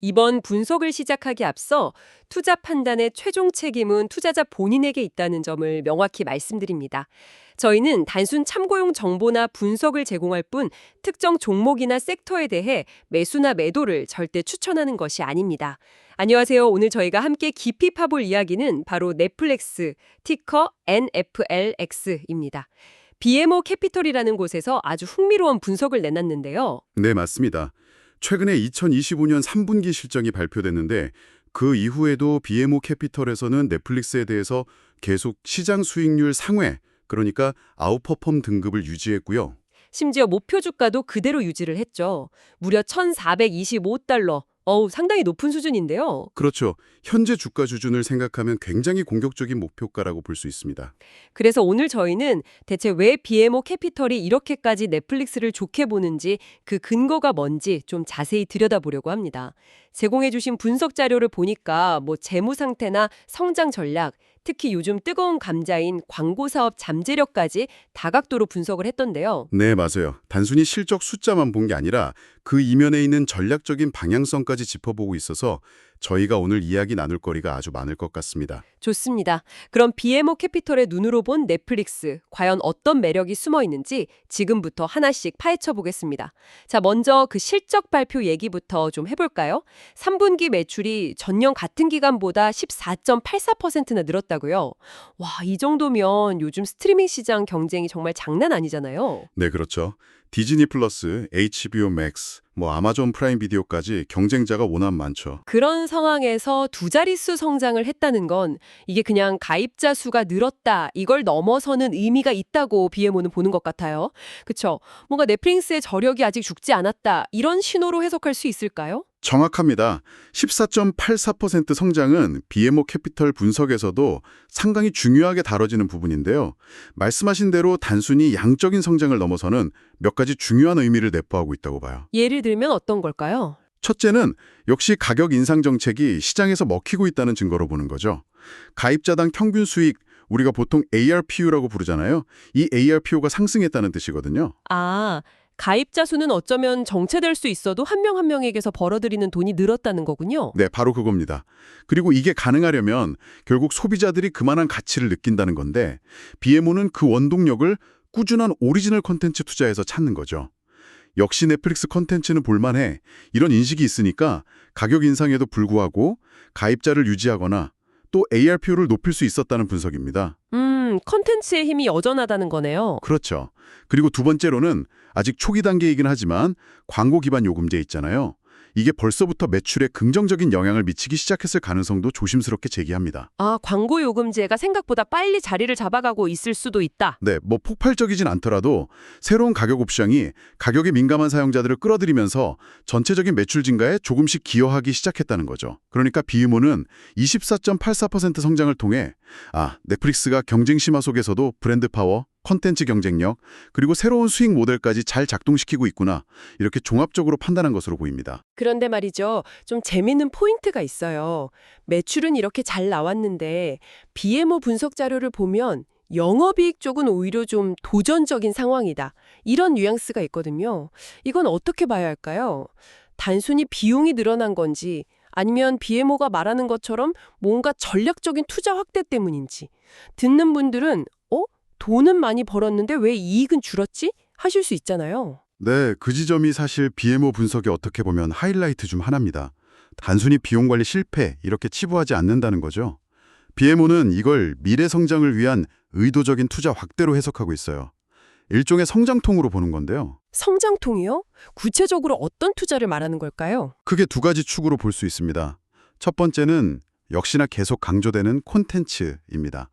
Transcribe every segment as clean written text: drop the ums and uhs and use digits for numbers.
이번 분석을 시작하기 앞서 투자 판단의 최종 책임은 투자자 본인에게 있다는 점을 명확히 말씀드립니다. 저희는 단순 참고용 정보나 분석을 제공할 뿐 특정 종목이나 섹터에 대해 매수나 매도를 절대 추천하는 것이 아닙니다. 안녕하세요. 오늘 저희가 함께 깊이 파볼 이야기는 바로 넷플릭스, 티커 NFLX입니다. BMO 캐피털이라는 곳에서 아주 흥미로운 분석을 내놨는데요. 네, 맞습니다. 최근에 2025년 3분기 실적이 발표됐는데 그 이후에도 BMO 캐피털에서는 넷플릭스에 대해서 계속 시장 수익률 상회, 그러니까 아웃퍼폼 등급을 유지했고요. 심지어 목표 주가도 그대로 유지를 했죠. 무려 1,425달러. 상당히 높은 수준인데요. 그렇죠. 현재 주가 수준을 생각하면 굉장히 공격적인 목표가라고 볼 수 있습니다. 그래서 오늘 저희는 대체 왜 BMO 캐피털이 이렇게까지 넷플릭스를 좋게 보는지 그 근거가 뭔지 좀 자세히 들여다보려고 합니다. 제공해주신 분석 자료를 보니까 재무 상태나 성장 전략, 특히 요즘 뜨거운 감자인 광고 사업 잠재력까지 다각도로 분석을 했던데요. 네, 맞아요. 단순히 실적 숫자만 본 게 아니라 그 이면에 있는 전략적인 방향성까지 짚어보고 있어서 저희가 오늘 이야기 나눌 거리가 아주 많을 것 같습니다. 좋습니다. 그럼 BMO 캐피털의 눈으로 본 넷플릭스, 과연 어떤 매력이 숨어 있는지 지금부터 하나씩 파헤쳐 보겠습니다. 자, 먼저 그 실적 발표 얘기부터 좀 해볼까요? 3분기 매출이 전년 같은 기간보다 14.84%나 늘었다고요? 와, 이 정도면 요즘 스트리밍 시장 경쟁이 정말 장난 아니잖아요. 네, 그렇죠. 디즈니 플러스, HBO 맥스, 아마존 프라임 비디오까지 경쟁자가 워낙 많죠. 그런 상황에서 두 자릿수 성장을 했다는 건 이게 그냥 가입자 수가 늘었다, 이걸 넘어서는 의미가 있다고 BMO는 보는 것 같아요. 그쵸? 뭔가 넷플릭스의 저력이 아직 죽지 않았다, 이런 신호로 해석할 수 있을까요? 정확합니다. 14.84% 성장은 BMO 캐피털 분석에서도 상당히 중요하게 다뤄지는 부분인데요. 말씀하신 대로 단순히 양적인 성장을 넘어서는 몇 가지 중요한 의미를 내포하고 있다고 봐요. 예를 들면 어떤 걸까요? 첫째는 역시 가격 인상 정책이 시장에서 먹히고 있다는 증거로 보는 거죠. 가입자당 평균 수익, 우리가 보통 ARPU라고 부르잖아요. 이 ARPU가 상승했다는 뜻이거든요. 가입자 수는 어쩌면 정체될 수 있어도 한 명 한 명에게서 벌어들이는 돈이 늘었다는 거군요. 네, 바로 그겁니다. 그리고 이게 가능하려면 결국 소비자들이 그만한 가치를 느낀다는 건데 BMO는 그 원동력을 꾸준한 오리지널 콘텐츠 투자에서 찾는 거죠. 역시 넷플릭스 콘텐츠는 볼만해. 이런 인식이 있으니까 가격 인상에도 불구하고 가입자를 유지하거나 또 ARPU를 높일 수 있었다는 분석입니다. 콘텐츠의 힘이 여전하다는 거네요. 그렇죠. 그리고 두 번째로는 아직 초기 단계이긴 하지만 광고 기반 요금제 있잖아요. 이게 벌써부터 매출에 긍정적인 영향을 미치기 시작했을 가능성도 조심스럽게 제기합니다. 광고 요금제가 생각보다 빨리 자리를 잡아가고 있을 수도 있다. 네, 폭발적이진 않더라도 새로운 가격 옵션이 가격에 민감한 사용자들을 끌어들이면서 전체적인 매출 증가에 조금씩 기여하기 시작했다는 거죠. 그러니까 BMO는 24.84% 성장을 통해 넷플릭스가 경쟁 심화 속에서도 브랜드 파워, 콘텐츠 경쟁력, 그리고 새로운 수익 모델까지 잘 작동시키고 있구나. 이렇게 종합적으로 판단한 것으로 보입니다. 그런데 말이죠. 좀 재밌는 포인트가 있어요. 매출은 이렇게 잘 나왔는데 BMO 분석 자료를 보면 영업이익 쪽은 오히려 좀 도전적인 상황이다, 이런 뉘앙스가 있거든요. 이건 어떻게 봐야 할까요? 단순히 비용이 늘어난 건지 아니면 BMO가 말하는 것처럼 뭔가 전략적인 투자 확대 때문인지. 듣는 분들은 돈은 많이 벌었는데 왜 이익은 줄었지? 하실 수 있잖아요. 네, 그 지점이 사실 BMO 분석에 어떻게 보면 하이라이트 중 하나입니다. 단순히 비용 관리 실패 이렇게 치부하지 않는다는 거죠. BMO는 이걸 미래 성장을 위한 의도적인 투자 확대로 해석하고 있어요. 일종의 성장통으로 보는 건데요. 성장통이요? 구체적으로 어떤 투자를 말하는 걸까요? 크게 두 가지 축으로 볼 수 있습니다. 첫 번째는 역시나 계속 강조되는 콘텐츠입니다.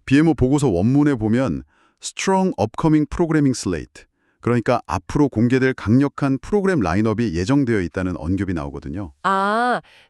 BMO 보고서 원문에 보면 Strong Upcoming Programming Slate, 그러니까 앞으로 공개될 강력한 프로그램 라인업이 예정되어 있다는 언급이 나오거든요.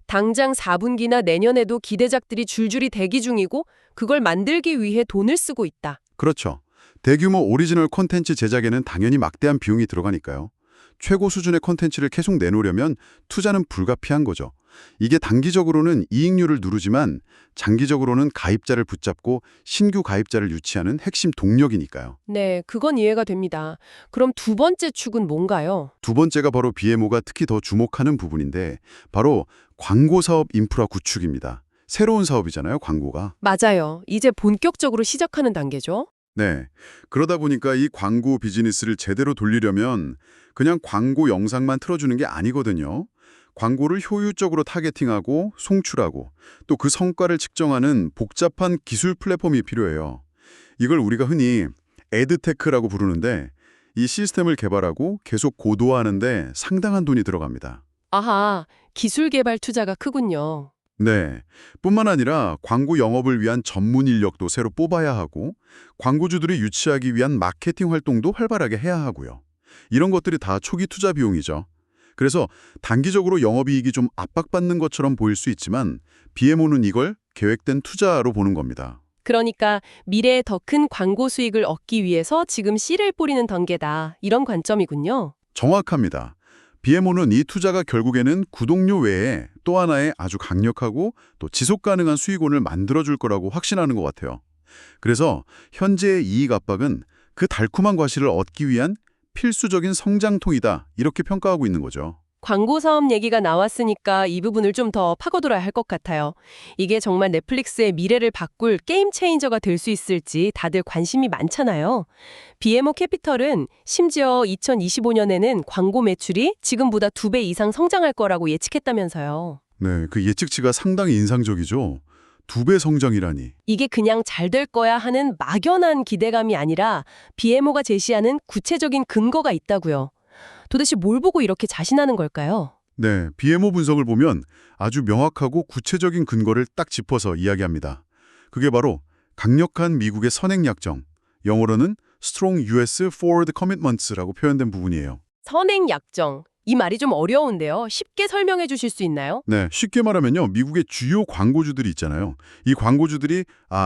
당장 4분기나 내년에도 기대작들이 줄줄이 대기 중이고 그걸 만들기 위해 돈을 쓰고 있다. 그렇죠. 대규모 오리지널 콘텐츠 제작에는 당연히 막대한 비용이 들어가니까요. 최고 수준의 콘텐츠를 계속 내놓으려면 투자는 불가피한 거죠. 이게 단기적으로는 이익률을 누르지만 장기적으로는 가입자를 붙잡고 신규 가입자를 유치하는 핵심 동력이니까요. 네, 그건 이해가 됩니다. 그럼 두 번째 축은 뭔가요? 두 번째가 바로 BMO가 특히 더 주목하는 부분인데 바로 광고 사업 인프라 구축입니다. 새로운 사업이잖아요, 광고가. 맞아요. 이제 본격적으로 시작하는 단계죠. 네. 그러다 보니까 이 광고 비즈니스를 제대로 돌리려면 그냥 광고 영상만 틀어주는 게 아니거든요. 광고를 효율적으로 타겟팅하고 송출하고 또 그 성과를 측정하는 복잡한 기술 플랫폼이 필요해요. 이걸 우리가 흔히 에드테크라고 부르는데 이 시스템을 개발하고 계속 고도화하는데 상당한 돈이 들어갑니다. 아하, 기술 개발 투자가 크군요. 네. 뿐만 아니라 광고 영업을 위한 전문 인력도 새로 뽑아야 하고 광고주들이 유치하기 위한 마케팅 활동도 활발하게 해야 하고요. 이런 것들이 다 초기 투자 비용이죠. 그래서 단기적으로 영업이익이 좀 압박받는 것처럼 보일 수 있지만 BMO는 이걸 계획된 투자로 보는 겁니다. 그러니까 미래에 더 큰 광고 수익을 얻기 위해서 지금 씨를 뿌리는 단계다. 이런 관점이군요. 정확합니다. BMO는 이 투자가 결국에는 구독료 외에 또 하나의 아주 강력하고 또 지속 가능한 수익원을 만들어줄 거라고 확신하는 것 같아요. 그래서 현재의 이익 압박은 그 달콤한 과실을 얻기 위한 필수적인 성장통이다 이렇게 평가하고 있는 거죠. 광고 사업 얘기가 나왔으니까 이 부분을 좀 더 파고들어야 할 것 같아요. 이게 정말 넷플릭스의 미래를 바꿀 게임 체인저가 될 수 있을지 다들 관심이 많잖아요. BMO 캐피털은 심지어 2025년에는 광고 매출이 지금보다 2배 이상 성장할 거라고 예측했다면서요. 네, 그 예측치가 상당히 인상적이죠. 2배 성장이라니. 이게 그냥 잘 될 거야 하는 막연한 기대감이 아니라 BMO가 제시하는 구체적인 근거가 있다고요. 도대체 뭘 보고 이렇게 자신하는 걸까요? 네, BMO 분석을 보면 아주 명확하고 구체적인 근거를 딱 짚어서 이야기합니다. 그게 바로 강력한 미국의 선행 약정, 영어로는 Strong US Forward Commitments라고 표현된 부분이에요. 선행 약정. 이 말이 좀 어려운데요. 쉽게 설명해 주실 수 있나요? 네, 쉽게 말하면요. 미국의 주요 광고주들이 있잖아요. 이 광고주들이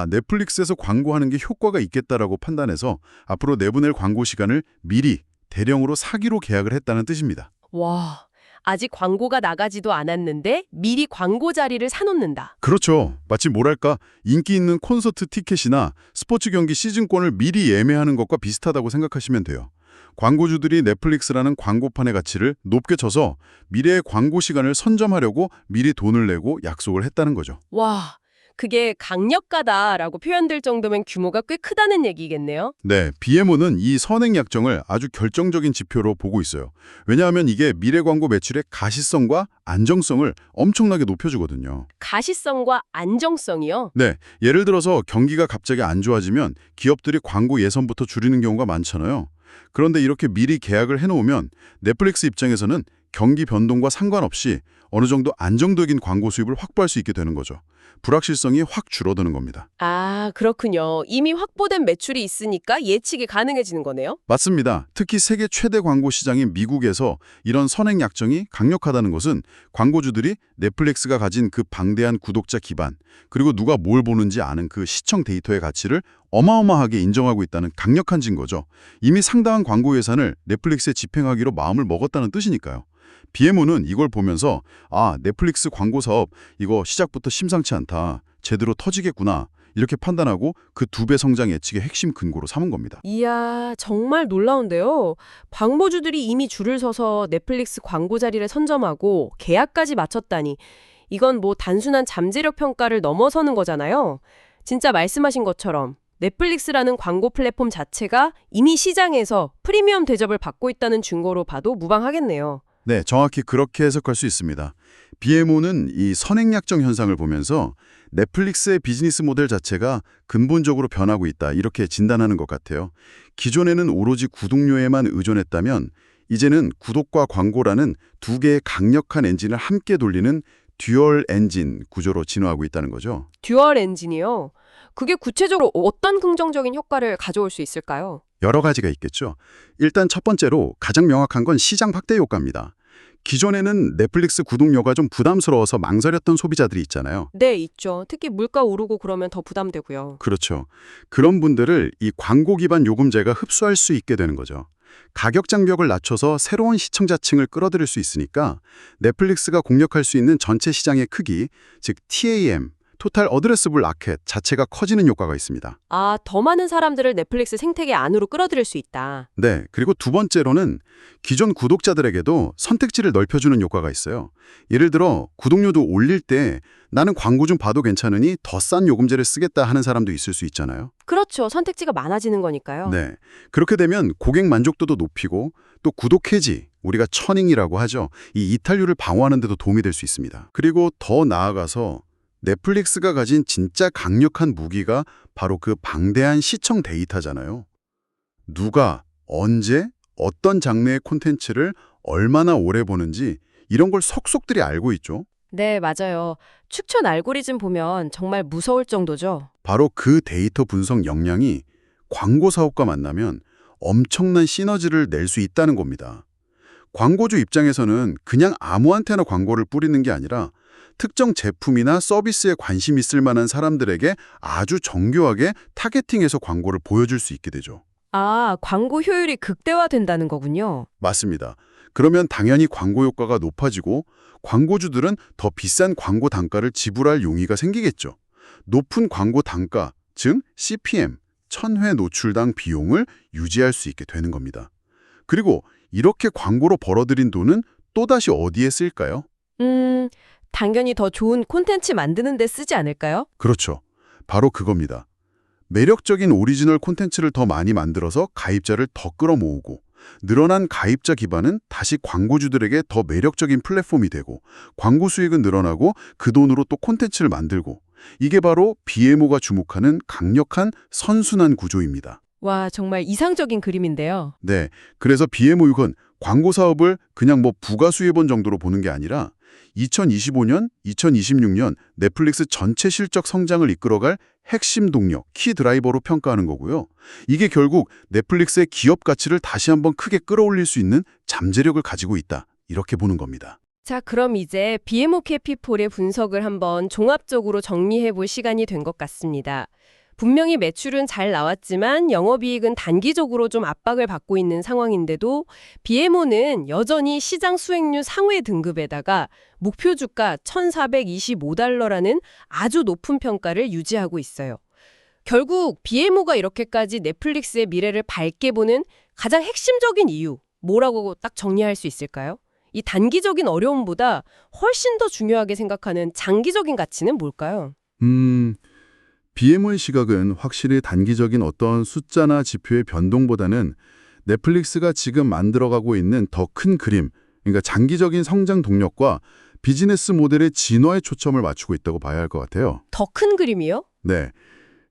넷플릭스에서 광고하는 게 효과가 있겠다라고 판단해서 앞으로 내보낼 광고 시간을 미리 대량으로 사기로 계약을 했다는 뜻입니다. 와, 아직 광고가 나가지도 않았는데 미리 광고 자리를 사놓는다. 그렇죠. 마치 뭐랄까 인기 있는 콘서트 티켓이나 스포츠 경기 시즌권을 미리 예매하는 것과 비슷하다고 생각하시면 돼요. 광고주들이 넷플릭스라는 광고판의 가치를 높게 쳐서 미래의 광고 시간을 선점하려고 미리 돈을 내고 약속을 했다는 거죠. 와, 그게 강력하다라고 표현될 정도면 규모가 꽤 크다는 얘기겠네요. 네, BMO는 이 선행 약정을 아주 결정적인 지표로 보고 있어요. 왜냐하면 이게 미래 광고 매출의 가시성과 안정성을 엄청나게 높여주거든요. 가시성과 안정성이요? 네, 예를 들어서 경기가 갑자기 안 좋아지면 기업들이 광고 예산부터 줄이는 경우가 많잖아요. 그런데 이렇게 미리 계약을 해놓으면 넷플릭스 입장에서는 경기 변동과 상관없이 어느 정도 안정적인 광고 수입을 확보할 수 있게 되는 거죠. 불확실성이 확 줄어드는 겁니다. 아, 그렇군요. 이미 확보된 매출이 있으니까 예측이 가능해지는 거네요. 맞습니다. 특히 세계 최대 광고 시장인 미국에서 이런 선행 약정이 강력하다는 것은 광고주들이 넷플릭스가 가진 그 방대한 구독자 기반, 그리고 누가 뭘 보는지 아는 그 시청 데이터의 가치를 어마어마하게 인정하고 있다는 강력한 증거죠. 이미 상당한 광고 예산을 넷플릭스에 집행하기로 마음을 먹었다는 뜻이니까요. BMO는 이걸 보면서 넷플릭스 광고 사업 이거 시작부터 심상치 않다. 제대로 터지겠구나. 이렇게 판단하고 그 2배 성장 예측의 핵심 근거로 삼은 겁니다. 이야, 정말 놀라운데요. 광고주들이 이미 줄을 서서 넷플릭스 광고 자리를 선점하고 계약까지 마쳤다니 이건 뭐 단순한 잠재력 평가를 넘어서는 거잖아요. 진짜 말씀하신 것처럼 넷플릭스라는 광고 플랫폼 자체가 이미 시장에서 프리미엄 대접을 받고 있다는 증거로 봐도 무방하겠네요. 네, 정확히 그렇게 해석할 수 있습니다. BMO는 이 선행약정 현상을 보면서 넷플릭스의 비즈니스 모델 자체가 근본적으로 변하고 있다 이렇게 진단하는 것 같아요. 기존에는 오로지 구독료에만 의존했다면 이제는 구독과 광고라는 두 개의 강력한 엔진을 함께 돌리는 듀얼 엔진 구조로 진화하고 있다는 거죠. 듀얼 엔진이요? 그게 구체적으로 어떤 긍정적인 효과를 가져올 수 있을까요? 여러 가지가 있겠죠. 일단 첫 번째로 가장 명확한 건 시장 확대 효과입니다. 기존에는 넷플릭스 구독료가 좀 부담스러워서 망설였던 소비자들이 있잖아요. 네, 있죠. 특히 물가 오르고 그러면 더 부담되고요. 그렇죠. 그런 분들을 이 광고 기반 요금제가 흡수할 수 있게 되는 거죠. 가격 장벽을 낮춰서 새로운 시청자층을 끌어들일 수 있으니까 넷플릭스가 공략할 수 있는 전체 시장의 크기, 즉 TAM, 토탈 어드레스블 마켓 자체가 커지는 효과가 있습니다. 아, 더 많은 사람들을 넷플릭스 생태계 안으로 끌어들일 수 있다. 네, 그리고 두 번째로는 기존 구독자들에게도 선택지를 넓혀주는 효과가 있어요. 예를 들어 구독료도 올릴 때 나는 광고 좀 봐도 괜찮으니 더 싼 요금제를 쓰겠다 하는 사람도 있을 수 있잖아요. 그렇죠. 선택지가 많아지는 거니까요. 네, 그렇게 되면 고객 만족도도 높이고 또 구독 해지, 우리가 처닝이라고 하죠. 이 이탈률을 방어하는 데도 도움이 될 수 있습니다. 그리고 더 나아가서 넷플릭스가 가진 진짜 강력한 무기가 바로 그 방대한 시청 데이터잖아요. 누가, 언제, 어떤 장르의 콘텐츠를 얼마나 오래 보는지 이런 걸 속속들이 알고 있죠. 네, 맞아요. 추천 알고리즘 보면 정말 무서울 정도죠. 바로 그 데이터 분석 역량이 광고 사업과 만나면 엄청난 시너지를 낼 수 있다는 겁니다. 광고주 입장에서는 그냥 아무한테나 광고를 뿌리는 게 아니라 특정 제품이나 서비스에 관심 있을 만한 사람들에게 아주 정교하게 타겟팅해서 광고를 보여줄 수 있게 되죠. 아, 광고 효율이 극대화된다는 거군요. 맞습니다. 그러면 당연히 광고 효과가 높아지고 광고주들은 더 비싼 광고 단가를 지불할 용의가 생기겠죠. 높은 광고 단가, 즉 CPM, 1000회 노출당 비용을 유지할 수 있게 되는 겁니다. 그리고 이렇게 광고로 벌어들인 돈은 또다시 어디에 쓸까요? 당연히 더 좋은 콘텐츠 만드는 데 쓰지 않을까요? 그렇죠. 바로 그겁니다. 매력적인 오리지널 콘텐츠를 더 많이 만들어서 가입자를 더 끌어모으고 늘어난 가입자 기반은 다시 광고주들에게 더 매력적인 플랫폼이 되고 광고 수익은 늘어나고 그 돈으로 또 콘텐츠를 만들고 이게 바로 BMO가 주목하는 강력한 선순환 구조입니다. 와, 정말 이상적인 그림인데요. 네, 그래서 BMO6은 광고 사업을 그냥 부가 수입원 정도로 보는 게 아니라 2025년, 2026년 넷플릭스 전체 실적 성장을 이끌어갈 핵심 동력, 키 드라이버로 평가하는 거고요. 이게 결국 넷플릭스의 기업 가치를 다시 한번 크게 끌어올릴 수 있는 잠재력을 가지고 있다. 이렇게 보는 겁니다. 자, 그럼 이제 BMO 캐피폴의 분석을 한번 종합적으로 정리해 볼 시간이 된 것 같습니다. 분명히 매출은 잘 나왔지만 영업이익은 단기적으로 좀 압박을 받고 있는 상황인데도 BMO는 여전히 시장 수익률 상회 등급에다가 목표 주가 1,425달러라는 아주 높은 평가를 유지하고 있어요. 결국 BMO가 이렇게까지 넷플릭스의 미래를 밝게 보는 가장 핵심적인 이유, 뭐라고 딱 정리할 수 있을까요? 이 단기적인 어려움보다 훨씬 더 중요하게 생각하는 장기적인 가치는 뭘까요? BMO의 시각은 확실히 단기적인 어떤 숫자나 지표의 변동보다는 넷플릭스가 지금 만들어가고 있는 더 큰 그림, 그러니까 장기적인 성장 동력과 비즈니스 모델의 진화에 초점을 맞추고 있다고 봐야 할 것 같아요. 더 큰 그림이요? 네.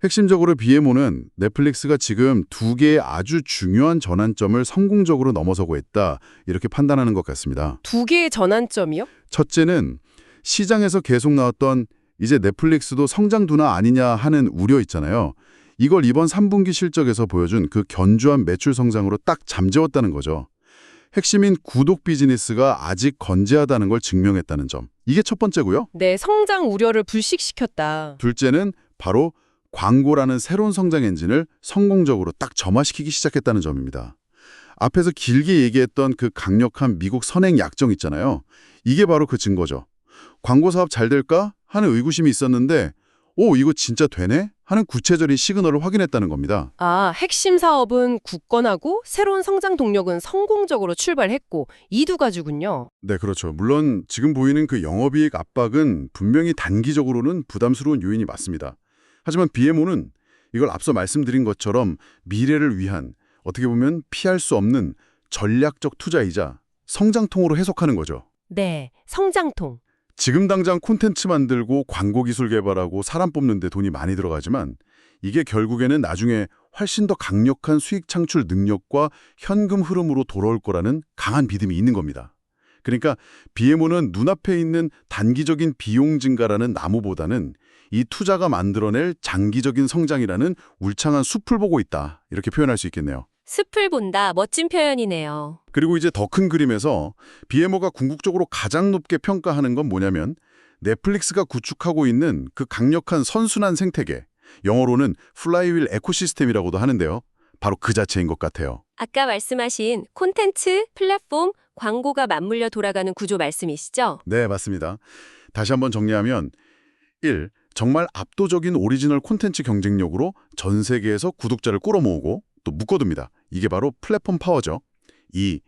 핵심적으로 BMO는 넷플릭스가 지금 두 개의 아주 중요한 전환점을 성공적으로 넘어서고 있다, 이렇게 판단하는 것 같습니다. 두 개의 전환점이요? 첫째는 시장에서 계속 나왔던 이제 넷플릭스도 성장 둔화 아니냐 하는 우려 있잖아요. 이걸 이번 3분기 실적에서 보여준 그 견조한 매출 성장으로 딱 잠재웠다는 거죠. 핵심인 구독 비즈니스가 아직 건재하다는 걸 증명했다는 점. 이게 첫 번째고요. 네, 성장 우려를 불식시켰다. 둘째는 바로 광고라는 새로운 성장 엔진을 성공적으로 딱 점화시키기 시작했다는 점입니다. 앞에서 길게 얘기했던 그 강력한 미국 선행 약정 있잖아요. 이게 바로 그 증거죠. 광고 사업 잘 될까? 하는 의구심이 있었는데 이거 진짜 되네? 하는 구체적인 시그널을 확인했다는 겁니다. 아, 핵심 사업은 굳건하고 새로운 성장 동력은 성공적으로 출발했고 이 두 가지군요. 네, 그렇죠. 물론 지금 보이는 그 영업이익 압박은 분명히 단기적으로는 부담스러운 요인이 맞습니다. 하지만 BMO는 이걸 앞서 말씀드린 것처럼 미래를 위한 어떻게 보면 피할 수 없는 전략적 투자이자 성장통으로 해석하는 거죠. 네, 성장통. 지금 당장 콘텐츠 만들고 광고 기술 개발하고 사람 뽑는 데 돈이 많이 들어가지만 이게 결국에는 나중에 훨씬 더 강력한 수익 창출 능력과 현금 흐름으로 돌아올 거라는 강한 믿음이 있는 겁니다. 그러니까 BMO는 눈앞에 있는 단기적인 비용 증가라는 나무보다는 이 투자가 만들어낼 장기적인 성장이라는 울창한 숲을 보고 있다, 이렇게 표현할 수 있겠네요. 숲을 본다. 멋진 표현이네요. 그리고 이제 더 큰 그림에서 BMO가 궁극적으로 가장 높게 평가하는 건 뭐냐면 넷플릭스가 구축하고 있는 그 강력한 선순환 생태계, 영어로는 플라이휠 에코시스템이라고도 하는데요. 바로 그 자체인 것 같아요. 아까 말씀하신 콘텐츠, 플랫폼, 광고가 맞물려 돌아가는 구조 말씀이시죠? 네, 맞습니다. 다시 한번 정리하면 1. 정말 압도적인 오리지널 콘텐츠 경쟁력으로 전 세계에서 구독자를 끌어모으고 또 묶어둡니다. 이게 바로 플랫폼 파워죠. 2.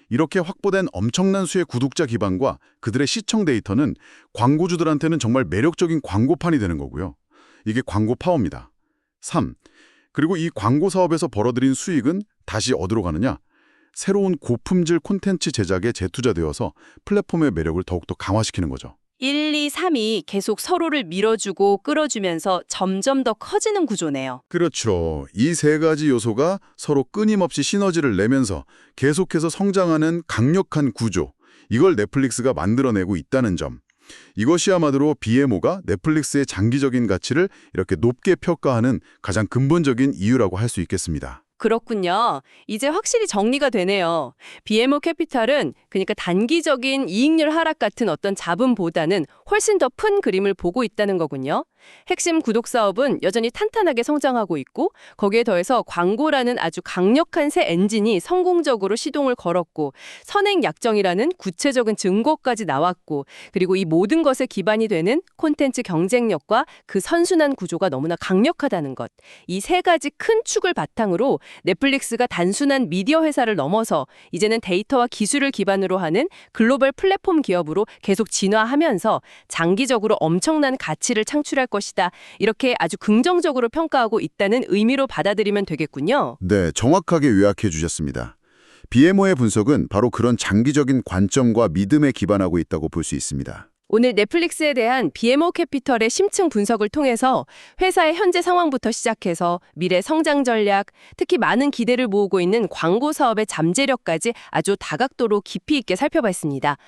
이렇게 확보된 엄청난 수의 구독자 기반과 그들의 시청 데이터는 광고주들한테는 정말 매력적인 광고판이 되는 거고요. 이게 광고 파워입니다. 3. 그리고 이 광고 사업에서 벌어들인 수익은 다시 어디로 가느냐? 새로운 고품질 콘텐츠 제작에 재투자되어서 플랫폼의 매력을 더욱더 강화시키는 거죠. 1, 2, 3이 계속 서로를 밀어주고 끌어주면서 점점 더 커지는 구조네요. 그렇죠. 이 세 가지 요소가 서로 끊임없이 시너지를 내면서 계속해서 성장하는 강력한 구조, 이걸 넷플릭스가 만들어내고 있다는 점. 이것이야말로 BMO가 넷플릭스의 장기적인 가치를 이렇게 높게 평가하는 가장 근본적인 이유라고 할 수 있겠습니다. 그렇군요. 이제 확실히 정리가 되네요. BMO 캐피탈은 그러니까 단기적인 이익률 하락 같은 어떤 잡음보다는 훨씬 더 큰 그림을 보고 있다는 거군요. 핵심 구독 사업은 여전히 탄탄하게 성장하고 있고 거기에 더해서 광고라는 아주 강력한 새 엔진이 성공적으로 시동을 걸었고 선행 약정이라는 구체적인 증거까지 나왔고 그리고 이 모든 것에 기반이 되는 콘텐츠 경쟁력과 그 선순환 구조가 너무나 강력하다는 것. 이 세 가지 큰 축을 바탕으로 넷플릭스가 단순한 미디어 회사를 넘어서 이제는 데이터와 기술을 기반으로 하는 글로벌 플랫폼 기업으로 계속 진화하면서 장기적으로 엄청난 가치를 창출할 것이다. 이렇게 아주 긍정적으로 평가하고 있다는 의미로 받아들이면 되겠군요. 네, 정확하게 요약해 주셨습니다. BMO의 분석은 바로 그런 장기적인 관점과 믿음에 기반하고 있다고 볼 수 있습니다. 오늘 넷플릭스에 대한 BMO 캐피털의 심층 분석을 통해서 회사의 현재 상황부터 시작해서 미래 성장 전략, 특히 많은 기대를 모으고 있는 광고 사업의 잠재력까지 아주 다각도로 깊이 있게 살펴봤습니다.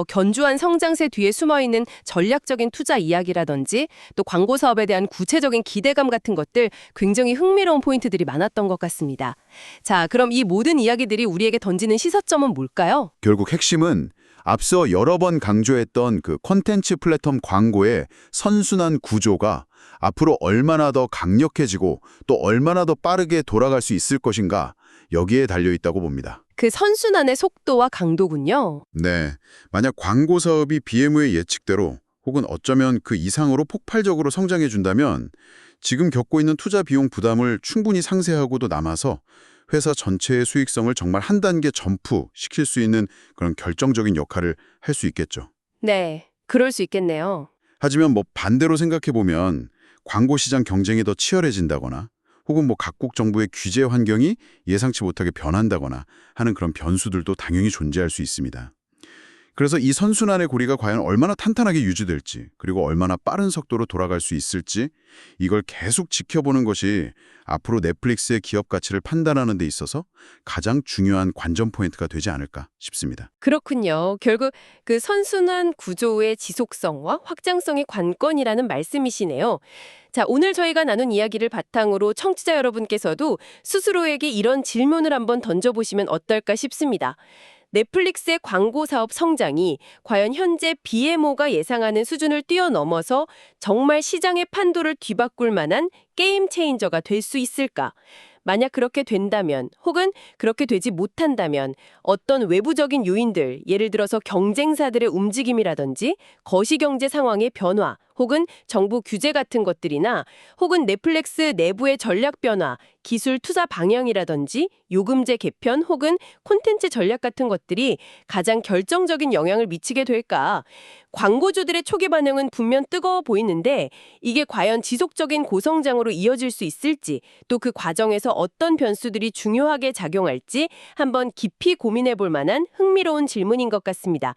견주한 성장세 뒤에 숨어있는 전략적인 투자 이야기라든지 또 광고 사업에 대한 구체적인 기대감 같은 것들 굉장히 흥미로운 포인트들이 많았던 것 같습니다. 자, 그럼 이 모든 이야기들이 우리에게 던지는 시사점은 뭘까요? 결국 핵심은 앞서 여러 번 강조했던 그 콘텐츠 플랫폼 광고의 선순환 구조가 앞으로 얼마나 더 강력해지고 또 얼마나 더 빠르게 돌아갈 수 있을 것인가 여기에 달려있다고 봅니다. 그 선순환의 속도와 강도군요. 네, 만약 광고 사업이 BMO의 예측대로 혹은 어쩌면 그 이상으로 폭발적으로 성장해준다면 지금 겪고 있는 투자 비용 부담을 충분히 상쇄하고도 남아서 회사 전체의 수익성을 정말 한 단계 점프시킬 수 있는 그런 결정적인 역할을 할 수 있겠죠. 네, 그럴 수 있겠네요. 하지만 반대로 생각해보면 광고 시장 경쟁이 더 치열해진다거나 혹은 각국 정부의 규제 환경이 예상치 못하게 변한다거나 하는 그런 변수들도 당연히 존재할 수 있습니다. 그래서 이 선순환의 고리가 과연 얼마나 탄탄하게 유지될지 그리고 얼마나 빠른 속도로 돌아갈 수 있을지 이걸 계속 지켜보는 것이 앞으로 넷플릭스의 기업 가치를 판단하는 데 있어서 가장 중요한 관전 포인트가 되지 않을까 싶습니다. 그렇군요. 결국 그 선순환 구조의 지속성과 확장성이 관건이라는 말씀이시네요. 자, 오늘 저희가 나눈 이야기를 바탕으로 청취자 여러분께서도 스스로에게 이런 질문을 한번 던져보시면 어떨까 싶습니다. 넷플릭스의 광고 사업 성장이 과연 현재 BMO가 예상하는 수준을 뛰어넘어서 정말 시장의 판도를 뒤바꿀 만한 게임 체인저가 될 수 있을까? 만약 그렇게 된다면 혹은 그렇게 되지 못한다면 어떤 외부적인 요인들, 예를 들어서 경쟁사들의 움직임이라든지 거시경제 상황의 변화 혹은 정부 규제 같은 것들이나 혹은 넷플릭스 내부의 전략 변화, 기술 투자 방향이라든지 요금제 개편 혹은 콘텐츠 전략 같은 것들이 가장 결정적인 영향을 미치게 될까? 광고주들의 초기 반응은 분명 뜨거워 보이는데 이게 과연 지속적인 고성장으로 이어질 수 있을지 또 그 과정에서 어떤 변수들이 중요하게 작용할지 한번 깊이 고민해 볼 만한 흥미로운 질문인 것 같습니다.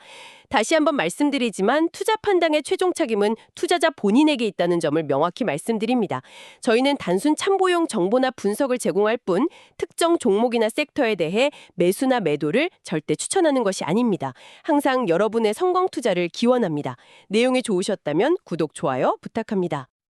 다시 한번 말씀드리지만 투자 판단의 최종 책임은 투자자 본인에게 있다는 점을 명확히 말씀드립니다. 저희는 단순 참고용 정보나 분석을 제공할 뿐 특정 종목이나 섹터에 대해 매수나 매도를 절대 추천하는 것이 아닙니다. 항상 여러분의 성공 투자를 기원합니다. 내용이 좋으셨다면 구독, 좋아요 부탁합니다.